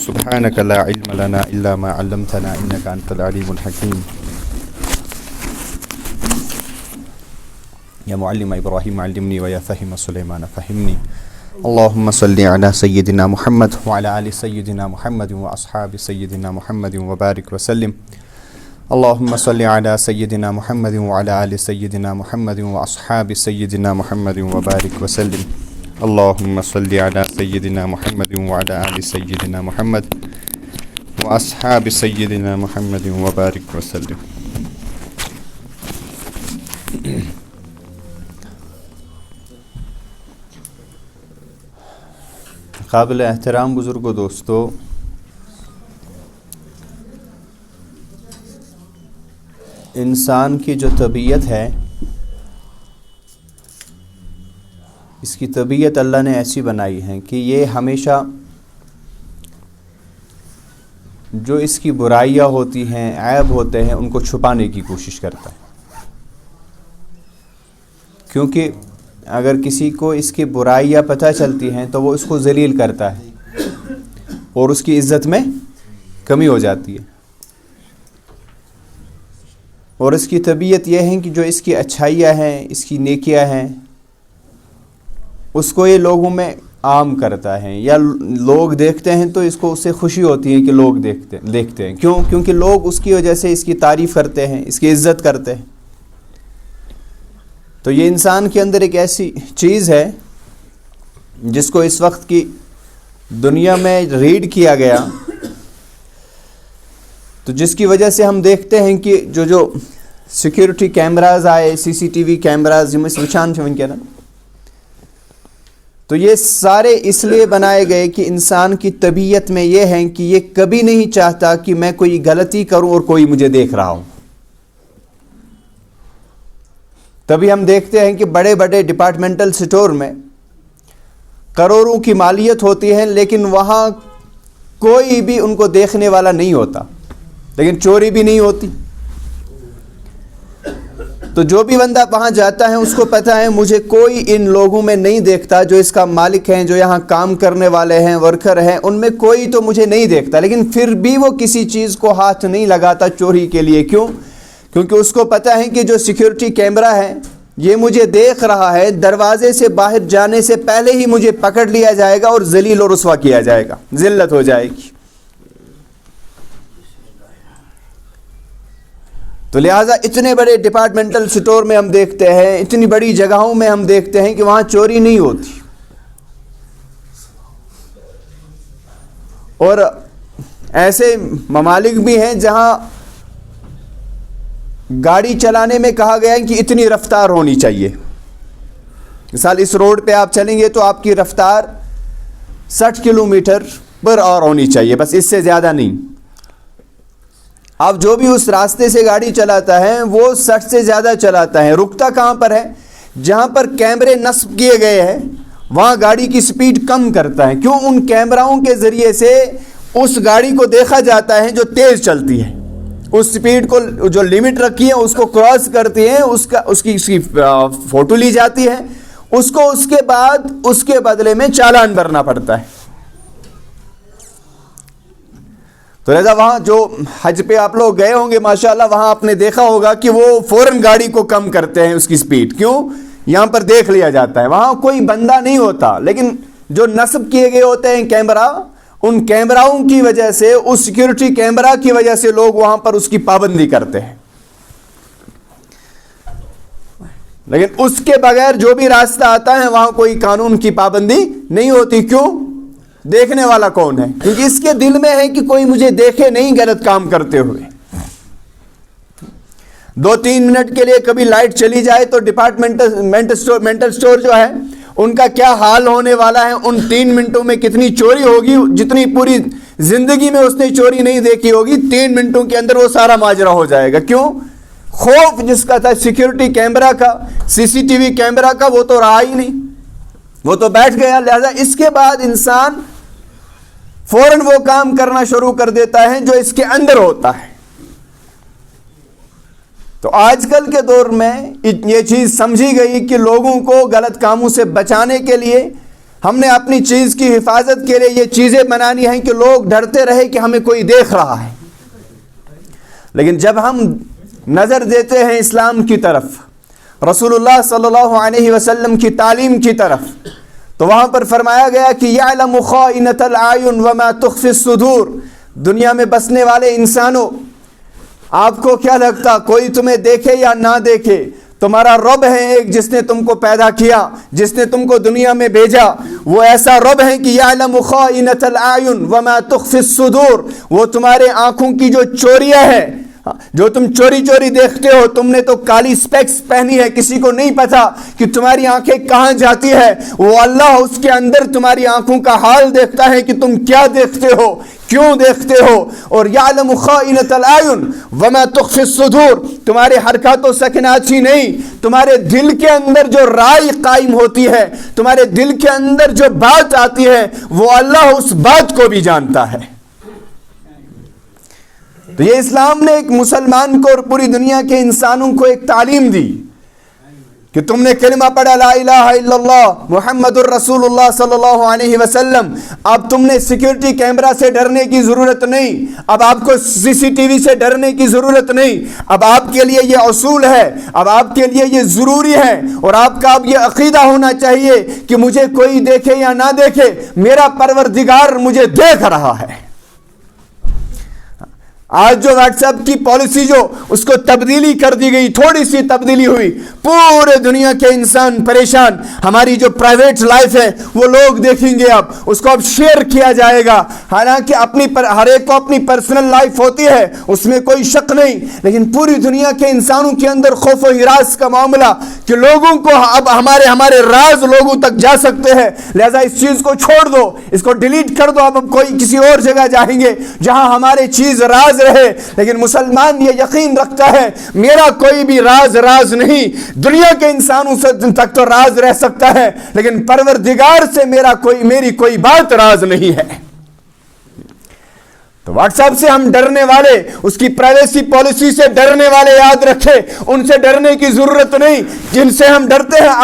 سبحانك لا علم لنا إلا ما علمتنا إنك أنت العليم الحكيم يا معلم إبراهيم علمني ويا فهم سليمان فهمني اللهم صل على سيدنا محمد وعلى آل سيدنا محمد وأصحاب سيدنا محمد وبارك وسلم اللهم صل على سيدنا محمد وعلى آل سيدنا محمد وأصحاب سيدنا محمد وبارك وسلم اللهم صل على سيدنا محمد وعلى آل سيدنا محمد وأصحاب سيدنا محمد وبارك وسلم. قابل احترام بزرگوں دوستو، انسان کی جو طبیعت ہے، اس کی طبیعت اللہ نے ایسی بنائی ہے کہ یہ ہمیشہ جو اس کی برائیاں ہوتی ہیں، عیب ہوتے ہیں، ان کو چھپانے کی کوشش کرتا ہے، کیونکہ اگر کسی کو اس کی برائیاں پتہ چلتی ہیں تو وہ اس کو ذلیل کرتا ہے اور اس کی عزت میں کمی ہو جاتی ہے. اور اس کی طبیعت یہ ہے کہ جو اس کی اچھائیاں ہیں، اس کی نیکیاں ہیں، اس کو یہ لوگوں میں عام کرتا ہے، یا لوگ دیکھتے ہیں تو اس کو اس سے خوشی ہوتی ہے کہ لوگ دیکھتے ہیں. کیوں؟ کیونکہ لوگ اس کی وجہ سے اس کی تعریف کرتے ہیں، اس کی عزت کرتے ہیں. تو یہ انسان کے اندر ایک ایسی چیز ہے جس کو اس وقت کی دنیا میں ریڈ کیا گیا، تو جس کی وجہ سے ہم دیکھتے ہیں کہ جو سیکیورٹی کیمراز آئے، سی سی ٹی وی کیمراز یہ وچھان نا، تو یہ سارے اس لیے بنائے گئے کہ انسان کی طبیعت میں یہ ہے کہ یہ کبھی نہیں چاہتا کہ میں کوئی غلطی کروں اور کوئی مجھے دیکھ رہا ہوں. تبھی ہم دیکھتے ہیں کہ بڑے بڑے ڈپارٹمنٹل سٹور میں کروڑوں کی مالیت ہوتی ہے، لیکن وہاں کوئی بھی ان کو دیکھنے والا نہیں ہوتا، لیکن چوری بھی نہیں ہوتی. تو جو بھی بندہ وہاں جاتا ہے اس کو پتہ ہے مجھے کوئی ان لوگوں میں نہیں دیکھتا، جو اس کا مالک ہیں، جو یہاں کام کرنے والے ہیں، ورکر ہیں، ان میں کوئی تو مجھے نہیں دیکھتا، لیکن پھر بھی وہ کسی چیز کو ہاتھ نہیں لگاتا چوری کے لیے. کیوں؟ کیونکہ اس کو پتہ ہے کہ جو سیکیورٹی کیمرہ ہے یہ مجھے دیکھ رہا ہے، دروازے سے باہر جانے سے پہلے ہی مجھے پکڑ لیا جائے گا اور ذلیل و رسوا کیا جائے گا، ذلت ہو جائے گی. تو لہٰذا اتنے بڑے ڈپارٹمنٹل سٹور میں ہم دیکھتے ہیں، اتنی بڑی جگہوں میں ہم دیکھتے ہیں کہ وہاں چوری نہیں ہوتی. اور ایسے ممالک بھی ہیں جہاں گاڑی چلانے میں کہا گیا ہے کہ اتنی رفتار ہونی چاہیے. مثال اس روڈ پہ آپ چلیں گے تو آپ کی رفتار 60 کلومیٹر پر آور ہونی چاہیے، بس اس سے زیادہ نہیں. اب جو بھی اس راستے سے گاڑی چلاتا ہے وہ 60 سے زیادہ چلاتا ہے. رکتا کہاں پر ہے؟ جہاں پر کیمرے نصب کیے گئے ہیں وہاں گاڑی کی سپیڈ کم کرتا ہے. کیوں؟ ان کیمراؤں کے ذریعے سے اس گاڑی کو دیکھا جاتا ہے جو تیز چلتی ہے، اس سپیڈ کو جو لمٹ رکھی ہے اس کو کراس کرتی ہے، اس کی فوٹو لی جاتی ہے، اس کو اس کے بعد اس کے بدلے میں چالان بھرنا پڑتا ہے. تو لہذا وہاں جو حج پہ آپ لوگ گئے ہوں گے ماشاءاللہ، وہاں آپ نے دیکھا ہوگا کہ وہ فوراً گاڑی کو کم کرتے ہیں اس کی سپیڈ. کیوں؟ یہاں پر دیکھ لیا جاتا ہے، وہاں کوئی بندہ نہیں ہوتا، لیکن جو نصب کیے گئے ہوتے ہیں کیمرہ، ان کیمراؤں کی وجہ سے، اس سیکیورٹی کیمرہ کی وجہ سے لوگ وہاں پر اس کی پابندی کرتے ہیں. لیکن اس کے بغیر جو بھی راستہ آتا ہے وہاں کوئی قانون کی پابندی نہیں ہوتی. کیوں؟ دیکھنے والا کون ہے؟ کیونکہ اس کے دل میں ہے کہ کوئی مجھے دیکھے نہیں غلط کام کرتے ہوئے. 2-3 منٹ کے لیے کبھی لائٹ چلی جائے تو ڈپارٹمنٹل سٹور جو ہے ان کا کیا حال ہونے والا ہے. ان 3 منٹوں میں کتنی چوری ہوگی، جتنی پوری زندگی میں اس نے چوری نہیں دیکھی ہوگی، 3 منٹوں کے اندر وہ سارا ماجرا ہو جائے گا. کیوں؟ خوف جس کا تھا سیکیورٹی کیمرہ کا، سی سی ٹی وی کیمرہ کا، وہ تو رہا ہی نہیں، وہ تو بیٹھ گیا. لہذا اس کے بعد انسان فوراً وہ کام کرنا شروع کر دیتا ہے جو اس کے اندر ہوتا ہے. تو آج کل کے دور میں یہ چیز سمجھی گئی کہ لوگوں کو غلط کاموں سے بچانے کے لیے ہم نے اپنی چیز کی حفاظت کے لیے یہ چیزیں بنانی ہیں کہ لوگ ڈرتے رہے کہ ہمیں کوئی دیکھ رہا ہے. لیکن جب ہم نظر دیتے ہیں اسلام کی طرف، رسول اللہ صلی اللہ علیہ وسلم کی تعلیم کی طرف، تو وہاں پر فرمایا گیا کہ یعلم خائنۃ الاعین وما تخفی الصدور. دنیا میں بسنے والے انسانوں، آپ کو کیا لگتا کوئی تمہیں دیکھے یا نہ دیکھے، تمہارا رب ہے ایک جس نے تم کو پیدا کیا، جس نے تم کو دنیا میں بھیجا. وہ ایسا رب ہے کہ یعلم خائنۃ الاعین وما تخفی الصدور. وہ تمہارے آنکھوں کی جو چوریاں ہے، جو تم چوری چوری دیکھتے ہو، تم نے تو کالی سپیکس پہنی ہے، کسی کو نہیں پتا کہ تمہاری آنکھیں کہاں جاتی ہے. وہ اللہ اس کے اندر تمہاری آنکھوں کا حال دیکھتا ہے کہ تم کیا دیکھتے ہو، کیوں دیکھتے ہو. اور یعلم خائنۃ الاعین وما تخفی الصدور. تمہارے حرکات و سکنات ہی نہیں، تمہارے دل کے اندر جو رائے قائم ہوتی ہے، تمہارے دل کے اندر جو بات آتی ہے، وہ اللہ اس بات کو بھی جانتا ہے. تو یہ اسلام نے ایک مسلمان کو اور پوری دنیا کے انسانوں کو ایک تعلیم دی کہ تم نے کلمہ پڑھا لا الہ الا اللہ محمد الرسول اللہ صلی اللہ علیہ وسلم. اب تم نے سیکیورٹی کیمرہ سے ڈرنے کی ضرورت نہیں، اب آپ کو CCTV سے ڈرنے کی ضرورت نہیں. اب آپ کے لیے یہ اصول ہے، اب آپ کے لیے یہ ضروری ہے، اور آپ کا اب یہ عقیدہ ہونا چاہیے کہ مجھے کوئی دیکھے یا نہ دیکھے، میرا پروردگار مجھے دیکھ رہا ہے. آج جو واٹس ایپ کی پالیسی جو اس کو تبدیلی کر دی گئی، تھوڑی سی تبدیلی ہوئی، پورے دنیا کے انسان پریشان. ہماری جو پرائیویٹ لائف ہے وہ لوگ دیکھیں گے، اب اس کو اب شیئر کیا جائے گا. حالانکہ ہر ایک کو اپنی پرسنل لائف ہوتی ہے، اس میں کوئی شک نہیں، لیکن پوری دنیا کے انسانوں کے اندر خوف و ہراس کا معاملہ کہ لوگوں کو اب ہمارے راز لوگوں تک جا سکتے ہیں، لہذا اس چیز کو چھوڑ دو، اس کو ڈیلیٹ کر دو. اب کوئی کسی اور جگہ جائیں گے جہاں ہمارے چیز راز رہے. لیکن مسلمان یہ یقین رکھتا ہے میرا کوئی بھی راز نہیں. دنیا کے انسانوں سے تک تو راز رہ سکتا ہے، لیکن پروردگار سے میری کوئی بات راز نہیں ہے. تو واٹس ایپ سے ہم ڈرنے والے، اس کی پرائیویسی پالیسی سے ڈرنے والے یاد رکھے، ان سے ڈرنے کی ضرورت نہیں. جن سے ہم ڈرتے ہیں،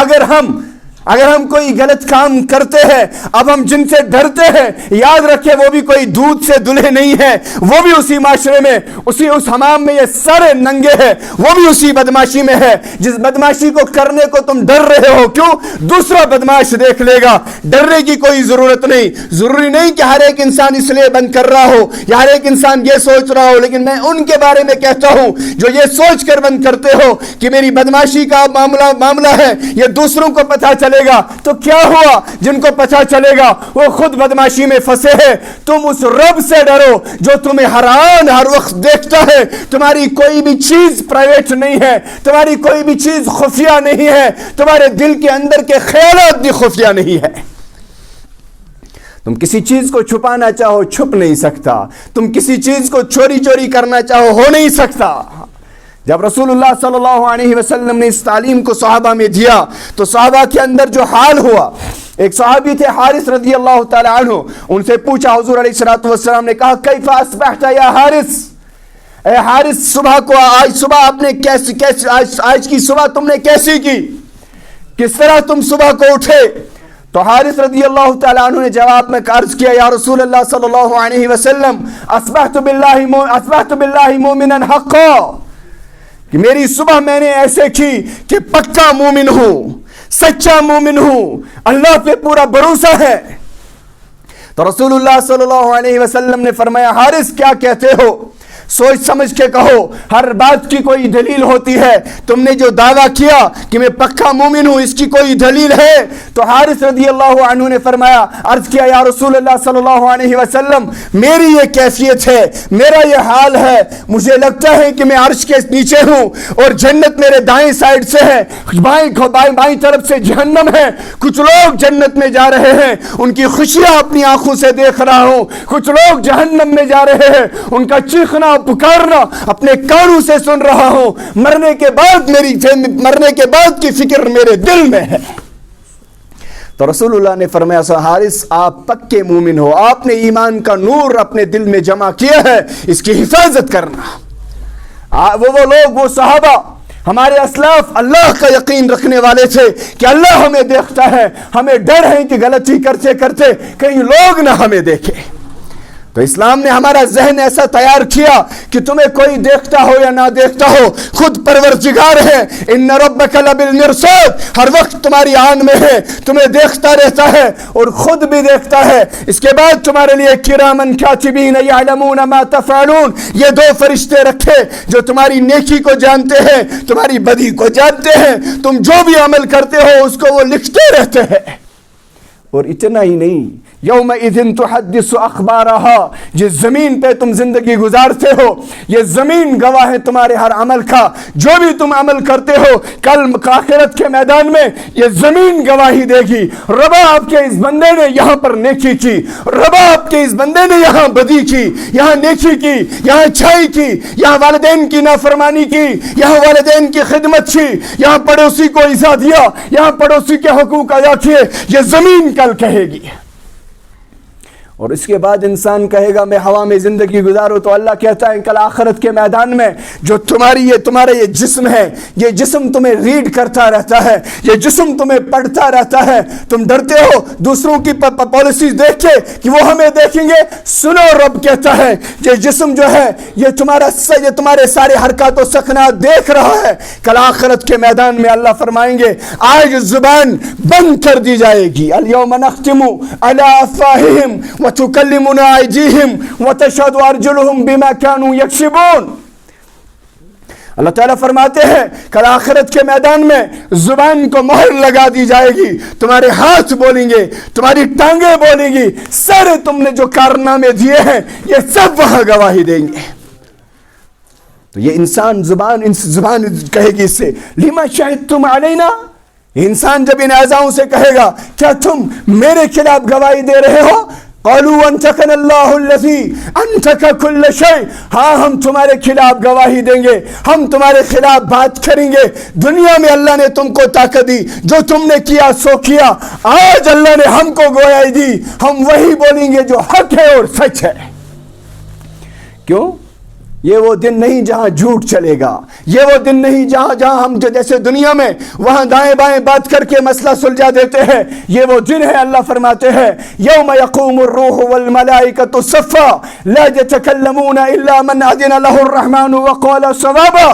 اگر ہم کوئی غلط کام کرتے ہیں، اب ہم جن سے ڈرتے ہیں یاد رکھے وہ بھی کوئی دودھ سے دلہے نہیں ہے، وہ بھی اسی معاشرے میں، اس حمام میں یہ سارے ننگے ہیں، وہ بھی اسی بدماشی میں ہے. جس بدماشی کو کرنے کو تم ڈر رہے ہو، کیوں؟ دوسرا بدماش دیکھ لے گا. ڈرنے کی کوئی ضرورت نہیں. ضروری نہیں کہ ہر ایک انسان اس لیے بند کر رہا ہو یا ہر ایک انسان یہ سوچ رہا ہو، لیکن میں ان کے بارے میں کہتا ہوں جو یہ سوچ کر بند کرتے ہو کہ میری بدماشی کا معاملہ ہے، یہ دوسروں کو پتہ چلے گا تو کیا ہوا؟ جن کو پتہ چلے گا وہ خود بدماشی میں پھنسے ہیں. تم اس رب سے ڈرو جو تمہیں ہر وقت دیکھتا ہے. تمہاری کوئی بھی چیز پرائیویٹ نہیں ہے، تمہاری کوئی بھی چیز خفیہ نہیں ہے، تمہارے دل کے اندر کے خیالات بھی خفیہ نہیں ہے. تم کسی چیز کو چھپانا چاہو چھپ نہیں سکتا، تم کسی چیز کو چوری کرنا چاہو ہو نہیں سکتا. جب رسول اللہ صلی اللہ علیہ وسلم نے اس تعلیم کو صحابہ میں دیا تو صحابہ کے اندر جو حال ہوا، ایک صحابی تھے حارث رضی اللہ تعالی عنہ، ان سے پوچھا حضور علیہ الصلوۃ والسلام نے کہا کیف اصبحت یا حارث، اے حارث آج صبح آپ نے آج کی صبح تم نے کیسی کی، کس طرح تم صبح کو اٹھے؟ تو حارث رضی اللہ تعالی عنہ نے جواب میں عرض کیا یا رسول اللہ صلی اللہ علیہ وسلم اصبحت باللہ مومنا حقا، کہ میری صبح میں نے ایسے کی کہ پکا مومن ہوں، سچا مومن ہوں، اللہ پہ پورا بھروسہ ہے. تو رسول اللہ صلی اللہ علیہ وسلم نے فرمایا حارث کیا کہتے ہو؟ سوچ سمجھ کے کہو، ہر بات کی کوئی دلیل ہوتی ہے. تم نے جو دعویٰ کیا کہ میں پکا مومن ہوں، اس کی کوئی دلیل ہے؟ تو حارث رضی اللہ عنہ نے فرمایا، عرض کیا یا رسول اللہ صلی اللہ علیہ وسلم میری یہ کیفیت ہے، میرا یہ حال ہے، مجھے لگتا ہے کہ میں عرش کے نیچے ہوں اور جنت میرے دائیں سائڈ سے ہے، بائیں طرف سے جہنم ہے. کچھ لوگ جنت میں جا رہے ہیں، ان کی خوشیاں اپنی آنکھوں سے دیکھ رہا ہوں، کچھ لوگ جہنم میں جا رہے ہیں، ان کا چیخنا پکارنا اپنے کانوں سے سن رہا ہوں. مرنے کے بعد کی فکر میرے دل میں ہے. تو رسول اللہ نے فرمایا حارث آپ پکے مومن ہو، آپ نے ایمان کا نور اپنے دل میں جمع کیا ہے، اس کی حفاظت کرنا. وہ لوگ، وہ صحابہ ہمارے اسلاف اللہ کا یقین رکھنے والے تھے کہ اللہ ہمیں دیکھتا ہے، ہمیں ڈر ہے کہ غلطی کرتے کرتے کہیں لوگ نہ ہمیں دیکھیں۔ تو اسلام نے ہمارا ذہن ایسا تیار کیا کہ تمہیں کوئی دیکھتا ہو یا نہ دیکھتا ہو، خود پروردگار ہے، ان ربک لبالمرصاد، ہر وقت تمہاری آن میں ہے، تمہیں دیکھتا رہتا ہے اور خود بھی دیکھتا ہے۔ اس کے بعد تمہارے لیے کرامن کاتبین یعلمون ما تفعلون، یہ دو فرشتے رکھے جو تمہاری نیکی کو جانتے ہیں، تمہاری بدی کو جانتے ہیں، تم جو بھی عمل کرتے ہو اس کو وہ لکھتے رہتے ہیں۔ اور اتنا ہی نہیں، یومئذ تحدث اخبارہا، جس زمین پہ تم زندگی گزارتے ہو یہ زمین گواہ ہے تمہارے ہر عمل کا، جو بھی تم عمل کرتے ہو کل آخرت کے میدان میں یہ زمین گواہی دے گی، ربا آپ کے اس بندے نے یہاں پر نیکی کی، ربا آپ کے اس بندے نے یہاں بدی کی، یہاں نیکی کی، یہاں اچھائی کی، یہاں والدین کی نافرمانی کی، یہاں والدین کی خدمت کی، یہاں پڑوسی کو ایذا دیا، یہاں پڑوسی کے حقوق ادا کیے، یہ زمین کل کہے گی۔ اور اس کے بعد انسان کہے گا میں ہوا میں زندگی گزاروں، تو اللہ کہتا ہے کل آخرت کے میدان میں جو تمہارا یہ جسم ہے، یہ جسم تمہیں ریڈ کرتا رہتا ہے، یہ جسم تمہیں پڑھتا رہتا ہے، تم ڈرتے ہو دوسروں کی پالیسیز دیکھ کے کہ وہ ہمیں دیکھیں گے، سنو رب کہتا ہے یہ جسم جو ہے یہ تمہارے سارے حرکات و سکنات دیکھ رہا ہے۔ کل آخرت کے میدان میں اللہ فرمائیں گے آج زبان بند کر دی جائے گی، الیوم نختم علی افواہہم وتکلمنا ایدیہم وتشہد ارجلہم بما کانوا یکسبون۔ اللہ تعالیٰ فرماتے ہیں کل آخرت کے میدان میں زبان کو مہر لگا دی جائے گی، تمہارے ہاتھ بولیں گے، تمہاری ٹانگیں بولیں گی، سارے تم نے جو کارنامے دیے ہیں یہ سب وہاں گواہی دیں گے۔ تو یہ زبان کہے گی اس سے لما شہدتم علینا، انسان جب ان اعضاؤں سے کہے گا کیا تم میرے خلاف گواہی دے رہے ہو؟ قالوا انطقنا اللہ الذی انطق کل شیء، ہاں ہم تمہارے خلاف گواہی دیں گے، ہم تمہارے خلاف بات کریں گے۔ دنیا میں اللہ نے تم کو طاقت دی، جو تم نے کیا سو کیا، آج اللہ نے ہم کو گواہی دی، ہم وہی بولیں گے جو حق ہے اور سچ ہے۔ کیوں؟ یہ وہ دن نہیں جہاں جھوٹ چلے گا، یہ وہ دن نہیں جہاں ہم جیسے دنیا میں وہاں دائیں بائیں بات کر کے مسئلہ سلجھا دیتے ہیں، یہ وہ دن ہے اللہ فرماتے ہیں یوم یقوم الروح والملائکۃ صفا لا یتکلمون الا من اذن له الرحمن وقال صوابا۔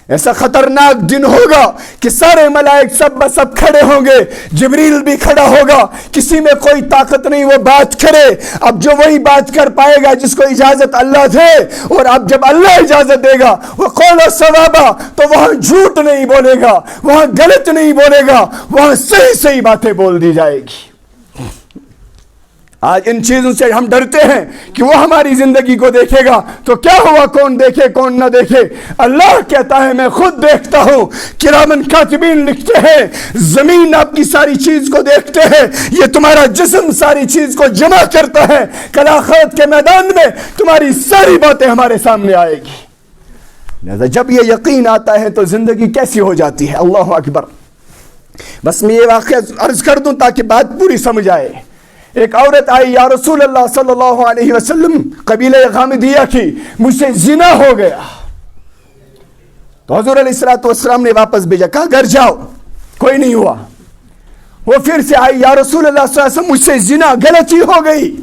ایسا خطرناک دن ہوگا کہ سارے ملائک سب بسب کھڑے ہوں گے، جبریل بھی کھڑا ہوگا، کسی میں کوئی طاقت نہیں وہ بات کرے، اب جو وہی بات کر پائے گا جس کو اجازت اللہ دے، اور اب جب اللہ اجازت دے گا وہ قول صوابا، تو وہاں جھوٹ نہیں بولے گا، وہاں غلط نہیں بولے گا، وہاں صحیح باتیں بول دی جائے گی۔ آج ان چیزوں سے ہم ڈرتے ہیں کہ وہ ہماری زندگی کو دیکھے گا تو کیا ہوا، کون دیکھے کون نہ دیکھے۔ اللہ کہتا ہے میں خود دیکھتا ہوں، کرامن کاتبین لکھتے ہیں، زمین آپ کی ساری چیز کو دیکھتے ہیں، یہ تمہارا جسم ساری چیز کو جمع کرتا ہے، کل آخرت کے میدان میں تمہاری ساری باتیں ہمارے سامنے آئے گی۔ لہذا جب یہ یقین آتا ہے تو زندگی کیسی ہو جاتی ہے۔ اللہ اکبر۔ بس میں یہ واقعہ عرض کر دوں تاکہ بات پوری سمجھ آئے۔ ایک عورت آئی یا رسول اللہ صلی اللہ علیہ وسلم، قبیلہ غامدیہ کی، مجھ سے زنا ہو گیا۔ تو حضور علیہ السلام نے واپس بھیجا، کہا گھر جاؤ، کوئی نہیں ہوا۔ وہ پھر سے آئی یا رسول اللہ صلی اللہ علیہ وسلم، مجھ سے زنا غلطی ہو گئی۔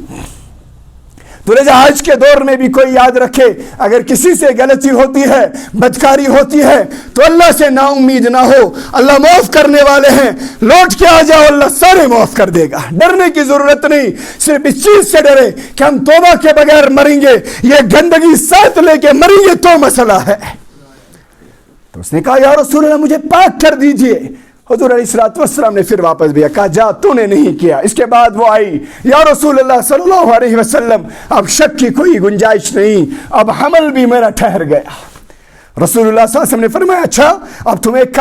تو لہذا آج کے دور میں بھی کوئی یاد رکھے اگر کسی سے غلطی ہوتی ہے، بدکاری ہوتی ہے تو اللہ سے نا امید نہ ہو، اللہ معاف کرنے والے ہیں، لوٹ کے آ جاؤ، اللہ سارے معاف کر دے گا۔ ڈرنے کی ضرورت نہیں، صرف اس چیز سے ڈرے کہ ہم توبہ کے بغیر مریں گے، یہ گندگی ساتھ لے کے مریں گے تو مسئلہ ہے۔ تو اس نے کہا یا رسول اللہ مجھے پاک کر دیجئے۔ حضور علیہ السلام نے پھر واپس بھیجا، کہا جا تو نے نہیں کیا۔ اس کے بعد وہ آئی یا رسول اللہ صلی اللہ علیہ وسلم اب شک کی کوئی گنجائش نہیں، اب حمل بھی میرا ٹھہر گیا۔ رسول اللہ صلی اللہ علیہ وسلم نے فرمایا اچھا اب تم ایک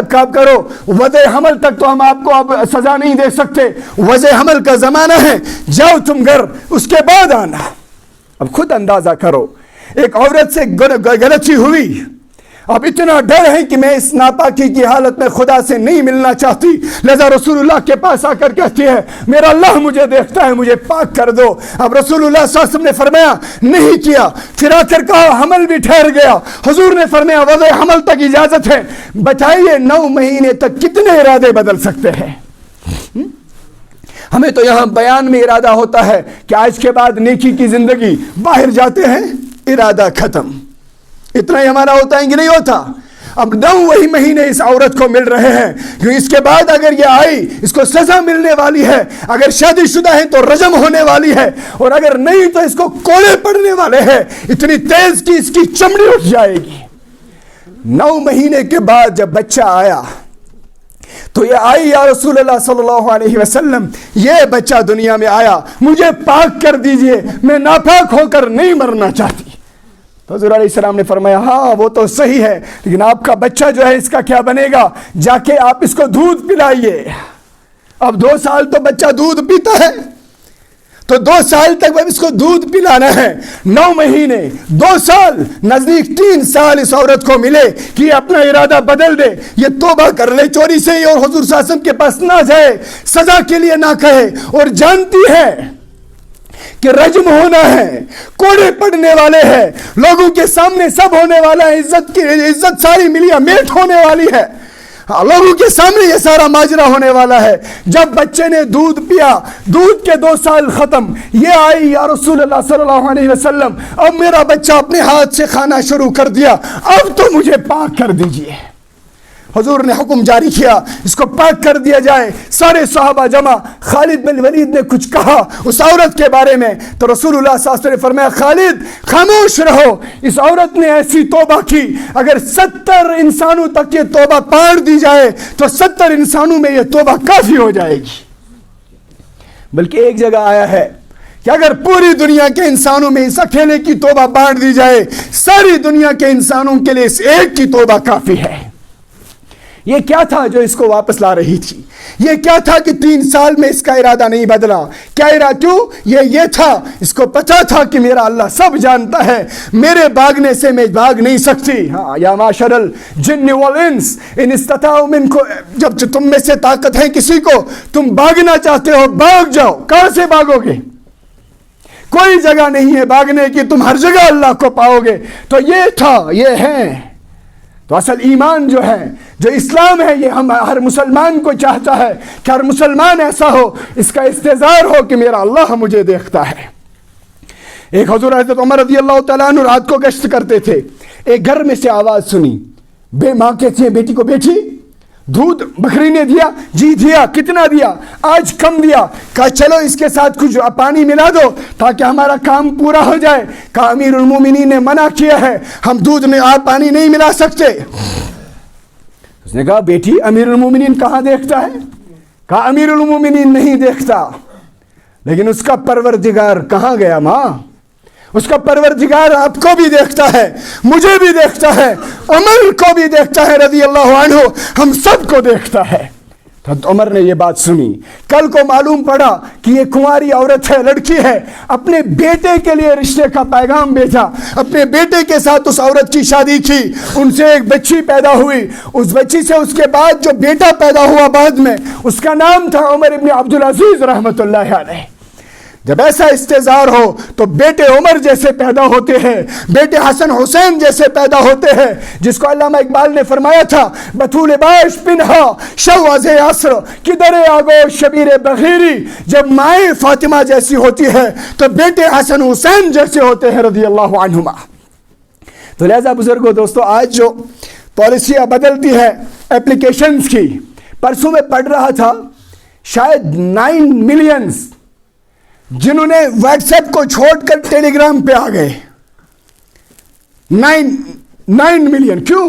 کام کرو، وضع حمل تک تو ہم آپ کو اب سزا نہیں دے سکتے، وضع حمل کا زمانہ ہے، جاؤ تم گھر، اس کے بعد آنا۔ اب خود اندازہ کرو، ایک عورت سے غلطی ہوئی، اب اتنا ڈر ہے کہ میں اس ناپاکی کی حالت میں خدا سے نہیں ملنا چاہتی، لہذا رسول اللہ کے پاس آ کر کہتی ہے میرا اللہ مجھے دیکھتا ہے، مجھے پاک کر دو۔ اب رسول اللہ صلی اللہ علیہ وسلم نے فرمایا نہیں کیا، پھر آ کر کہا حمل بھی ٹھہر گیا، حضور نے فرمایا وضع حمل تک اجازت ہے۔ بتائیے 9 مہینے تک کتنے ارادے بدل سکتے ہیں؟ ہمیں تو یہاں بیان میں ارادہ ہوتا ہے کہ آج کے بعد نیکی کی زندگی، باہر جاتے ہیں ارادہ ختم، اتنا ہی ہمارا ہوتا ہے کہ نہیں ہوتا؟ اب 9 وہی مہینے اس عورت کو مل رہے ہیں کہ اس کے بعد اگر یہ آئی اس کو سزا ملنے والی ہے، اگر شادی شدہ ہے تو رجم ہونے والی ہے، اور اگر نہیں تو اس کو کوڑے پڑنے والے ہیں، اتنی تیز کہ اس کی چمڑی اٹھ جائے گی۔ 9 مہینے کے بعد جب بچہ آیا تو یہ آئی یا رسول اللہ صلی اللہ علیہ وسلم یہ بچہ دنیا میں آیا، مجھے پاک کر دیجئے، میں ناپاک ہو کر نہیں مرنا چاہتی۔ تو حضور علیہ السلام نے فرمایا ہاں وہ تو صحیح ہے، لیکن آپ کا بچہ جو ہے اس کا کیا بنے گا؟ جا کے آپ اس کو دودھ پلائیے۔ اب 2 سال تو بچہ دودھ پیتا ہے، تو 2 سال تک اس کو دودھ پلانا ہے۔ 9 مہینے، 2 سال، نزدیک 3 سال اس عورت کو ملے کہ یہ اپنا ارادہ بدل دے، یہ توبہ کر لے چوری سے اور حضور صلی اللہ علیہ وسلم کے پاس نہ جائے، سزا کے لیے نہ کہے، اور جانتی ہے کہ رجم ہونا ہے، کوڑے پڑنے والے ہیں، لوگوں کے سامنے سب ہونے والا ہے، عزت ساری ملیا میٹ ہونے والی ہے، لوگوں کے سامنے یہ سارا ماجرا ہونے والا ہے۔ جب بچے نے دودھ پیا، دودھ کے 2 سال ختم، یہ آئی یا رسول اللہ صلی اللہ علیہ وسلم اب میرا بچہ اپنے ہاتھ سے کھانا شروع کر دیا، اب تو مجھے پاک کر دیجئے۔ حضور نے حکم جاری کیا اس کو پاک کر دیا جائے، سارے صحابہ جمع۔ خالد بن ولید نے کچھ کہا اس عورت کے بارے میں تو رسول اللہ صلی اللہ علیہ وسلم نے فرمایا خالد خاموش رہو، اس عورت نے ایسی توبہ کی، اگر 70 انسانوں تک یہ توبہ پاڑ دی جائے تو 70 انسانوں میں یہ توبہ کافی ہو جائے گی۔ بلکہ ایک جگہ آیا ہے کہ اگر پوری دنیا کے انسانوں میں اس اکیلے کی توبہ بانٹ دی جائے، ساری دنیا کے انسانوں کے لیے اس ایک کی توبہ کافی ہے۔ یہ کیا تھا جو اس کو واپس لا رہی تھی؟ یہ کیا تھا کہ 3 سال میں اس کا ارادہ نہیں بدلا؟ کیا ارادہ؟ کیوں؟ یہ تھا اس کو پتا تھا کہ میرا اللہ سب جانتا ہے، میرے بھاگنے سے میں بھاگ نہیں سکتی۔ ہاں یا معاشر الجن والانس ان استطاعوا منکم، جب تم میں سے طاقت ہے کسی کو، تم بھاگنا چاہتے ہو بھاگ جاؤ۔ کہاں سے بھاگو گے؟ کوئی جگہ نہیں ہے بھاگنے کی، تم ہر جگہ اللہ کو پاؤ گے۔ تو یہ تھا، یہ ہے تو اصل ایمان جو ہے، جو اسلام ہے، یہ ہم ہر مسلمان کو چاہتا ہے کہ ہر مسلمان ایسا ہو، اس کا استظہار ہو کہ میرا اللہ مجھے دیکھتا ہے۔ ایک حضور حضرت عمر رضی اللہ تعالیٰ عنہ رات کو گشت کرتے تھے، ایک گھر میں سے آواز سنی، ماں کہتی ہے بیٹی کو بیٹی دودھ بکری نے دیا؟ جی دیا۔ کتنا دیا؟ آج کم دیا۔ کہا چلو اس کے ساتھ کچھ پانی ملا دو تاکہ ہمارا کام پورا ہو جائے۔ کہا امیر المومنین نے منع کیا ہے، ہم دودھ میں آپ پانی نہیں ملا سکتے۔ اس نے کہا بیٹی امیر المومنین کہاں دیکھتا ہے؟ کہا امیر المومنین نہیں دیکھتا، لیکن اس کا پروردگار کہاں گیا ماں؟ اس کا پروردگار آپ کو بھی دیکھتا ہے، مجھے بھی دیکھتا ہے، عمر کو بھی دیکھتا ہے رضی اللہ عنہ، ہم سب کو دیکھتا ہے۔ تو عمر نے یہ بات سنی، کل کو معلوم پڑا کہ یہ کنواری عورت ہے، لڑکی ہے، اپنے بیٹے کے لیے رشتے کا پیغام بھیجا، اپنے بیٹے کے ساتھ اس عورت کی شادی کی، ان سے ایک بچی پیدا ہوئی، اس بچی سے اس کے بعد جو بیٹا پیدا ہوا بعد میں، اس کا نام تھا عمر ابن عبدالعزیز رحمۃ اللہ علیہ۔ جب ایسا استظہار ہو تو بیٹے عمر جیسے پیدا ہوتے ہیں، بیٹے حسن حسین جیسے پیدا ہوتے ہیں، جس کو علامہ اقبال نے فرمایا تھا بطول باش پنہا شواز عصر کدر آگوش شبیر بغیری، جب مائیں فاطمہ جیسی ہوتی ہے تو بیٹے حسن حسین جیسے ہوتے ہیں رضی اللہ عنہما۔ تو لہذا بزرگوں دوستو، آج جو پالیسیاں بدلتی ہے اپلیکیشنز کی، پرسوں میں پڑھ رہا تھا شاید 9 ملینز جنہوں نے واٹس ایپ کو چھوڑ کر ٹیلی گرام پہ آ گئے۔ 9 ملین، کیوں؟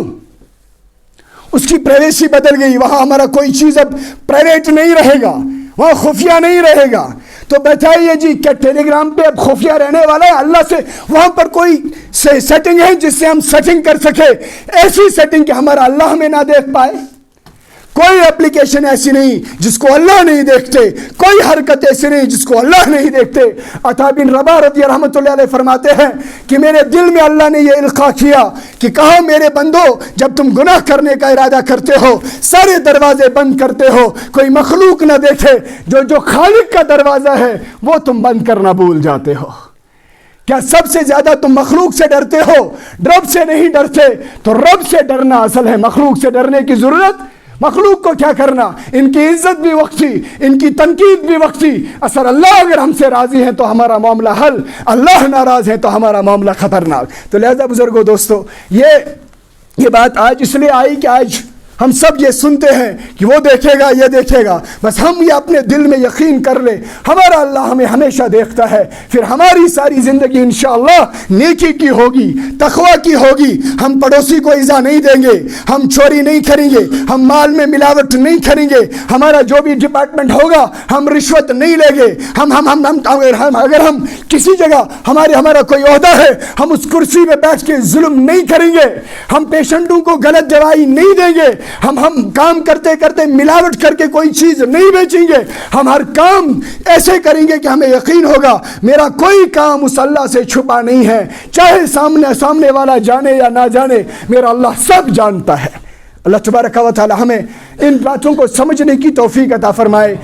اس کی پرائیویسی بدل گئی، وہاں ہمارا کوئی چیز اب پرائیویٹ نہیں رہے گا، وہاں خفیہ نہیں رہے گا۔ تو بتائیے جی کیا ٹیلی گرام پہ اب خفیہ رہنے والا ہے؟ اللہ سے وہاں پر کوئی سیٹنگ ہے جس سے ہم سیٹنگ کر سکے، ایسی سیٹنگ کہ ہمارا اللہ ہمیں نہ دیکھ پائے؟ کوئی اپلیکیشن ایسی نہیں جس کو اللہ نہیں دیکھتے, کوئی حرکت ایسی نہیں جس کو اللہ نہیں دیکھتے. عطا بن رباح رضی رحمۃ اللہ علیہ فرماتے ہیں کہ میرے دل میں اللہ نے یہ القاء کیا کہ کہا میرے بندو, جب تم گناہ کرنے کا ارادہ کرتے ہو سارے دروازے بند کرتے ہو, کوئی مخلوق نہ دیکھے, جو خالق کا دروازہ ہے وہ تم بند کرنا بھول جاتے ہو. کیا سب سے زیادہ تم مخلوق سے ڈرتے ہو, رب سے نہیں ڈرتے؟ تو رب سے ڈرنا اصل ہے, مخلوق سے ڈرنے کی ضرورت. مخلوق کو کیا کرنا, ان کی عزت بھی وقتی, ان کی تنقید بھی وقتی. اثر اللہ اگر ہم سے راضی ہیں تو ہمارا معاملہ حل, اللہ ناراض ہے تو ہمارا معاملہ خطرناک. تو لہذا بزرگوں دوستو, یہ بات آج اس لیے آئی کہ آج ہم سب یہ سنتے ہیں کہ وہ دیکھے گا, یہ دیکھے گا, بس ہم یہ اپنے دل میں یقین کر لیں ہمارا اللہ ہمیں ہمیشہ دیکھتا ہے. پھر ہماری ساری زندگی انشاءاللہ نیکی کی ہوگی, تقوی کی ہوگی. ہم پڑوسی کو ایذا نہیں دیں گے, ہم چوری نہیں کریں گے, ہم مال میں ملاوٹ نہیں کریں گے, ہمارا جو بھی ڈپارٹمنٹ ہوگا ہم رشوت نہیں لیں گے. اگر ہم کسی جگہ ہمارا کوئی عہدہ ہے ہم اس کرسی پہ بیٹھ کے ظلم نہیں کریں گے, ہم پیشنٹوں کو غلط دوائی نہیں دیں گے, ہم کام کرتے کرتے ملاوٹ کر کے کوئی چیز نہیں بیچیں گے. ہم ہر کام ایسے کریں گے کہ ہمیں یقین ہوگا میرا کوئی کام اس اللہ سے چھپا نہیں ہے, چاہے سامنے والا جانے یا نہ جانے, میرا اللہ سب جانتا ہے. اللہ تبارک و تعالی ہمیں ان باتوں کو سمجھنے کی توفیق عطا فرمائے.